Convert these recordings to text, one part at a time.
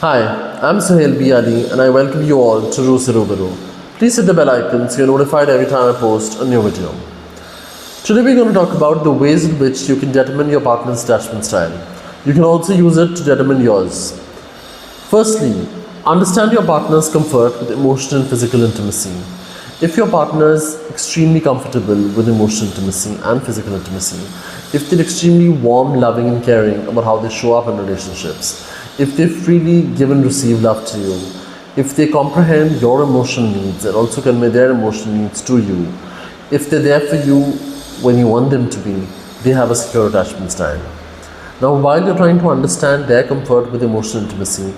Hi, I'm Sahel B. Ali and I welcome you all to Rusirubaru. Please hit the bell icon so you're notified every time I post a new video. Today we're going to talk about the ways in which you can determine your partner's attachment style. You can also use it to determine yours. Firstly, understand your partner's comfort with emotional and physical intimacy. If your partner is extremely comfortable with emotional intimacy and physical intimacy, if they're extremely warm, loving and caring about how they show up in relationships, if they freely give and receive love to you, if they comprehend your emotional needs and also convey their emotional needs to you, if they're there for you when you want them to be, they have a secure attachment style. Now, while you're trying to understand their comfort with emotional intimacy,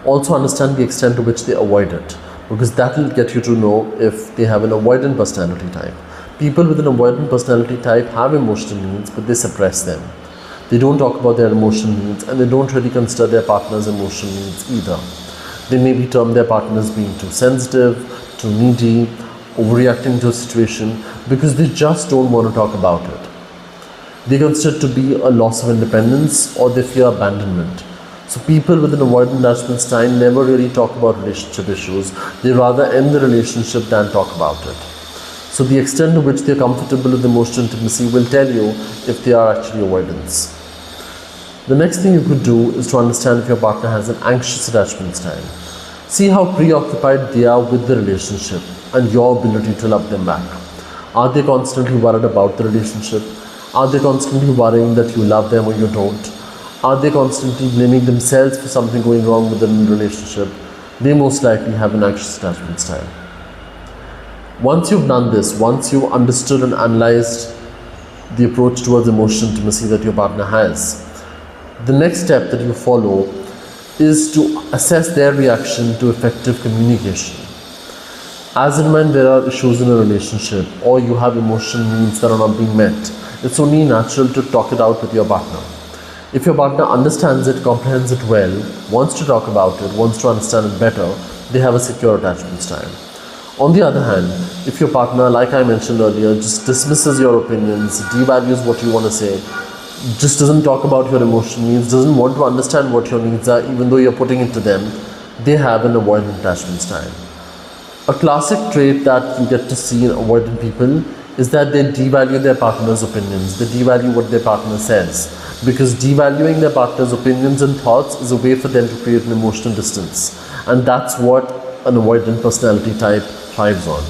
also understand the extent to which they avoid it, because that will get you to know if they have an avoidant personality type. People with an avoidant personality type have emotional needs, but they suppress them. They don't talk about their emotional needs and they don't really consider their partner's emotional needs either. They maybe term their partners being too sensitive, too needy, overreacting to a situation because they just don't want to talk about it. They consider it to be a loss of independence or they fear abandonment. So people with an avoidant attachment style never really talk about relationship issues. They rather end the relationship than talk about it. So the extent to which they are comfortable with emotional intimacy will tell you if they are actually avoidants. The next thing you could do is to understand if your partner has an anxious attachment style. See how preoccupied they are with the relationship and your ability to love them back. Are they constantly worried about the relationship? Are they constantly worrying that you love them or you don't? Are they constantly blaming themselves for something going wrong with the relationship? They most likely have an anxious attachment style. Once you've done this, once you've understood and analyzed the approach towards emotional intimacy that your partner has, the next step that you follow is to assess their reaction to effective communication. As and when there are issues in a relationship or you have emotional needs that are not being met, it's only natural to talk it out with your partner. If your partner understands it, comprehends it well, wants to talk about it, wants to understand it better, they have a secure attachment style. On the other hand, if your partner, like I mentioned earlier, just dismisses your opinions, devalues what you want to say, just doesn't talk about your emotional needs, doesn't want to understand what your needs are even though you're putting it to them, they have an avoidant attachment style. A classic trait that you get to see in avoidant people is that they devalue their partner's opinions, they devalue what their partner says, because devaluing their partner's opinions and thoughts is a way for them to create an emotional distance, and that's what an avoidant personality type thrives on.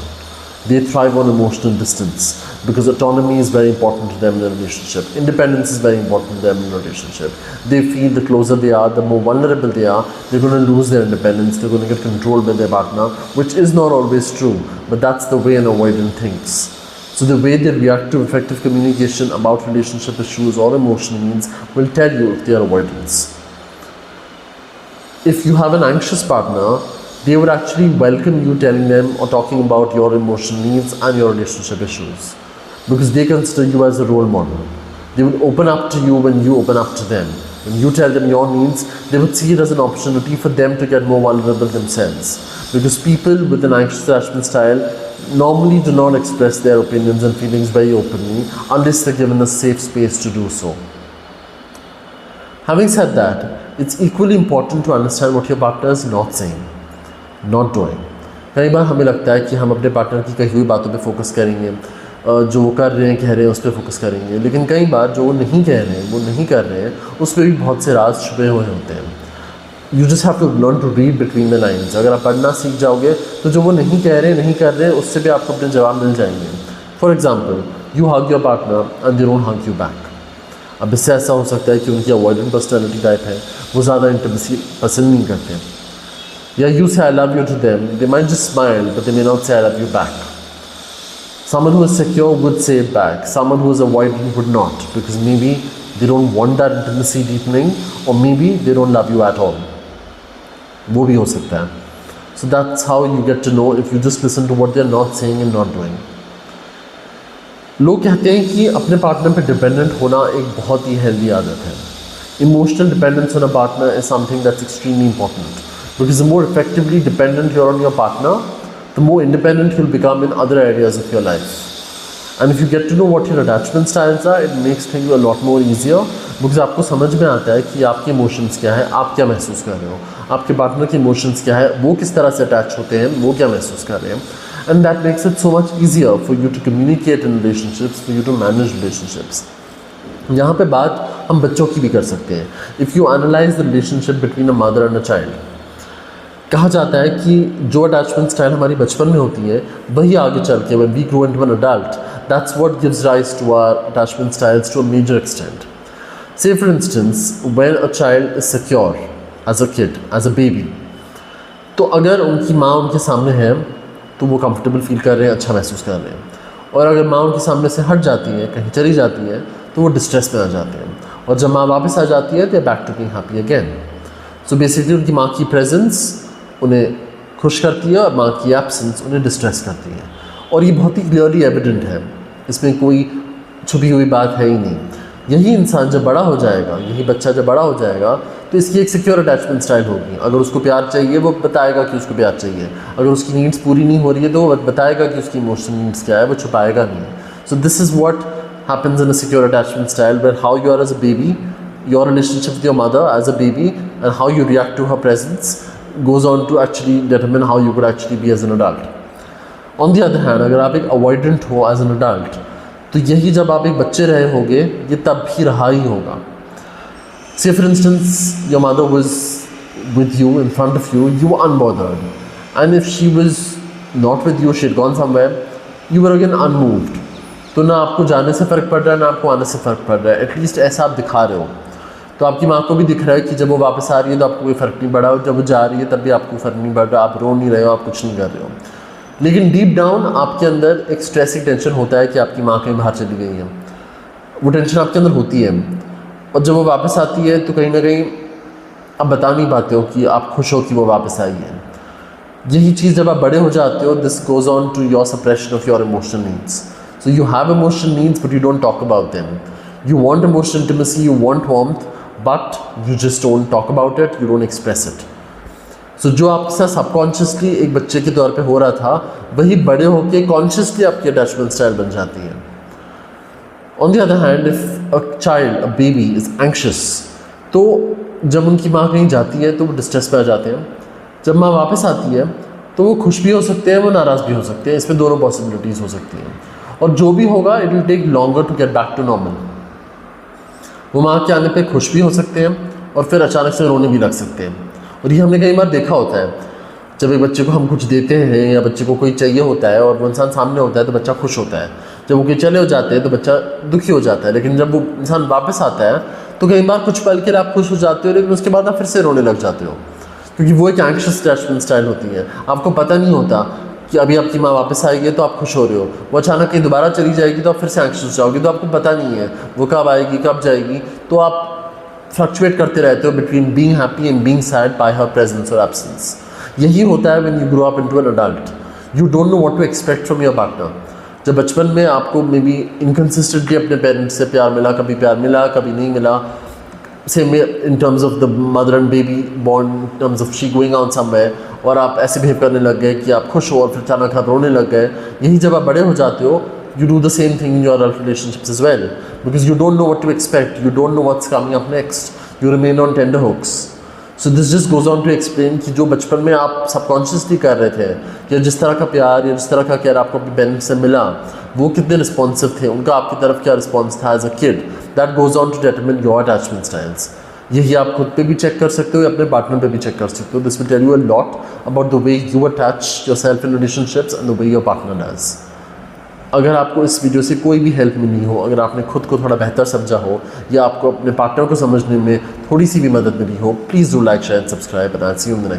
They thrive on emotional distance because autonomy is very important to them in a relationship. Independence is very important to them in a relationship. They feel the closer they are, the more vulnerable they are, they're going to lose their independence, they're going to get controlled by their partner, which is not always true, but that's the way an avoidant thinks. So the way they react to effective communication about relationship issues or emotional needs will tell you if they are avoidants. If you have an anxious partner, they would actually welcome you telling them or talking about your emotional needs and your relationship issues because they consider you as a role model. They would open up to you when you open up to them. When you tell them your needs, they would see it as an opportunity for them to get more vulnerable themselves, because people with an anxious attachment style normally do not express their opinions and feelings very openly unless they're given a safe space to do so. Having said that, it's equally important to understand what your partner is not saying, not doing. कई बार हमें लगता है कि हम अपने partner की कही हुई बातों पे फोकस करेंगे, जो वो कर रहे हैं कह रहे हैं उस पर फोकस करेंगे, लेकिन कई बार जो वो नहीं कह रहे हैं वो नहीं कर रहे हैं उस पर भी बहुत से राज छुपे हुए होते हैं. You just have to learn to read between the lines. अगर आप पढ़ना सीख जाओगे तो जो वो नहीं कह रहे नहीं कर रहे उससे भी आपको अपने जवाब मिल जाएंगे. For example, you hug your partner and they don't hug you back. अब इससे ऐसा हो सकता है कि उनकी अवॉइडेंट पर्सनैलिटी टाइप है, वो ज़्यादा इंटीमेसी पसंद नहीं करते. या you say I love you to them, they might just smile but they may not say I love you back. Someone who is secure would say it back. Someone who is avoidant would not, because maybe they don't want that intimacy deepening, or maybe they don't love you at all. वो भी हो सकता है. So that's how you get to know if you just listen to what they're not saying and not doing. लोग कहते हैं कि अपने पार्टनर पे डिपेंडेंट होना एक बहुत ही हेल्दी आदत है. Emotional dependence on a partner is something that's extremely important, because the more effectively dependent you're on your partner, the more independent you'll become in other areas of your life. And if you get to know what your attachment styles are, it makes things a lot more easier, because आपको समझ में आता है कि आपके emotions क्या है, आप क्या महसूस कर रहे हो, आपके पार्टनर के इमोशंस क्या है, वो किस तरह से अटैच होते हैं, वो क्या महसूस कर रहे हैं. And that makes it so much easier for you to communicate in relationships, for you to manage relationships. यहाँ पे बात हम बच्चों की भी कर सकते हैं. If you analyse the relationship between a mother and a child, कहा जाता है कि जो अटैचमेंट स्टाइल हमारी बचपन में होती है वही आगे चल के when we grow into an adult, that's what gives rise to our attachment styles to a major extent. Say for instance when a child is secure as a kid, as a baby, तो अगर उनकी माँ उनके सामने है तो वो comfortable feel कर रहे हैं, अच्छा महसूस कर रहे हैं. और अगर माँ उनके सामने से हट जाती है, कहीं चली जाती है, तो वो डिस्ट्रेस में आ जाते हैं. और जब माँ वापस आ जाती है तो back to being happy again. So basically उनकी माँ की प्रेजेंस उन्हें खुश करती है और माँ की एब्सेंस उन्हें डिस्ट्रेस करती है. और ये बहुत ही क्लियरली एविडेंट है, इसमें कोई छुपी हुई बात है ही नहीं. यही इंसान जब बड़ा हो जाएगा, यही बच्चा जब बड़ा हो जाएगा तो इसकी एक सिक्योर अटैचमेंट स्टाइल होगी. अगर उसको प्यार चाहिए वो बताएगा कि उसको प्यार चाहिए, अगर उसकी नीड्स पूरी नहीं हो रही है तो वो बताएगा कि उसकी इमोशनल नीड्स क्या है, वो छुपाएगा नहीं. So this is what happens in a secure attachment style, where how you are as a baby, your relationship with your mother as a baby, and how you react to her presence goes on to actually determine how you could actually be as an adult. On the other hand, अगर आप एक avoidant हो as an adult, तो यही जब आप एक बच्चे रहे होगे ये तब भी रहा ही होगा. Say for instance, your mother was with you, in front of you, you were unbothered, and if she was not with you, she had gone somewhere, you were again unmoved. तो ना आपको जाने से फ़र्क पड़ रहा है ना आपको आने से फ़र्क पड़ रहा है, एटलीस्ट ऐसा आप दिखा रहे हो. तो आपकी माँ को भी दिख रहा है कि जब वो वापस आ रही है तो आपको कोई फ़र्क नहीं पड़ा, और जब वो जा रही है तब भी आपको फ़र्क नहीं पड़ रहा, आप रो नहीं रहे हो, आप कुछ नहीं कर रहे हो. लेकिन डीप डाउन आपके अंदर एक स्ट्रेसिंग टेंशन होता है कि आपकी माँ कहीं बाहर चली गई है. वो टेंशन आपके अंदर होती है, और जब वो वापस आती है तो कहीं ना कहीं आप बता नहीं पाते हो कि आप खुश हो कि वो वापस आई है. यही चीज़ जब आप बड़े हो जाते हो, this goes on to your suppression of your emotional needs. So you have emotional needs, but you don't talk about them. You want emotional intimacy, you want warmth, but you just don't talk about it, you don't express it. So जो आपके साथ subconsciously एक बच्चे के तौर पे हो रहा था, वही बड़े होके कॉन्शियसली आपकी अटैचमेंट स्टाइल बन जाती है. On the other hand, if a child, a baby is anxious, तो जब उनकी माँ कहीं जाती है तो वो डिस्ट्रेस में आ जाते हैं. जब माँ वापस आती है तो वो खुश भी हो सकते हैं, वो नाराज़ भी हो सकते हैं. इसमें दोनों पॉसिबिलिटीज़ हो सकती हैं. और जो भी होगा it will take longer to get back to normal. वो माँ के आने पे खुश भी हो सकते हैं और फिर अचानक से रोने भी लग सकते हैं. और ये हमने कई बार देखा होता है, जब एक बच्चे को हम कुछ देते हैं या बच्चे को कोई चाहिए होता है और वो इंसान सामने होता है तो बच्चा खुश होता है. जब वो कहीं चले हो जाते हैं तो बच्चा दुखी हो जाता है. लेकिन जब वो इंसान वापस आता है तो कई बार कुछ पल के लिए आप खुश हो जाते हो, लेकिन उसके बाद आप फिर से रोने लग जाते हो, क्योंकि वो एक एंग्शियस अटैचमेंट स्टाइल होती है. आपको पता नहीं होता कि अभी आपकी माँ वापस आएगी तो आप खुश हो रहे हो, वो अचानक कहीं दोबारा चली जाएगी तो आप फिर से एंग्शियस हो जाओगे, तो आपको पता नहीं है वो कब आएगी कब जाएगी. तो आप फ्लक्चुएट करते रहते हो between being happy and being sad by her presence और एब्सेंस. यही होता है when you grow up into an adult. You don't know what to expect from your partner. जब बचपन में आपको मे बी इनकन्सिस्टेंटली अपने पेरेंट्स से प्यार मिला, कभी नहीं मिला, same in terms of the mother and baby bond, in terms of she going out somewhere, और आप ऐसे बिहेव करने लग गए कि आप खुश हो और फिर अचानक आप रोने लग गए. यही जब आप बड़े हो जाते हो, you do the same thing in your relationships as well, because you don't know what to expect, you don't know what's coming up next, you remain on tender hooks. So this just goes on to explain कि जो बचपन में आप subconsciously कर रहे थे, या जिस तरह का प्यार या जिस तरह का केयर आपको अपने पेरेंट्स से मिला, वो कितने रिस्पॉन्सिव थे, उनका आपकी तरफ क्या रिस्पॉन्स था as a kid, that goes on to determine your attachment styles. यही आप खुद पे भी चेक कर सकते हो या अपने पार्टनर पे भी चेक कर सकते हो. This will tell you a lot about the way you attach yourself in relationships and the way your partner does. अगर आपको इस वीडियो से कोई भी हेल्प मिली हो, अगर आपने खुद को थोड़ा बेहतर समझा हो या आपको अपने पार्टनर को समझने में थोड़ी सी भी मदद मिली हो, please do like, share and subscribe, and I will see you in the next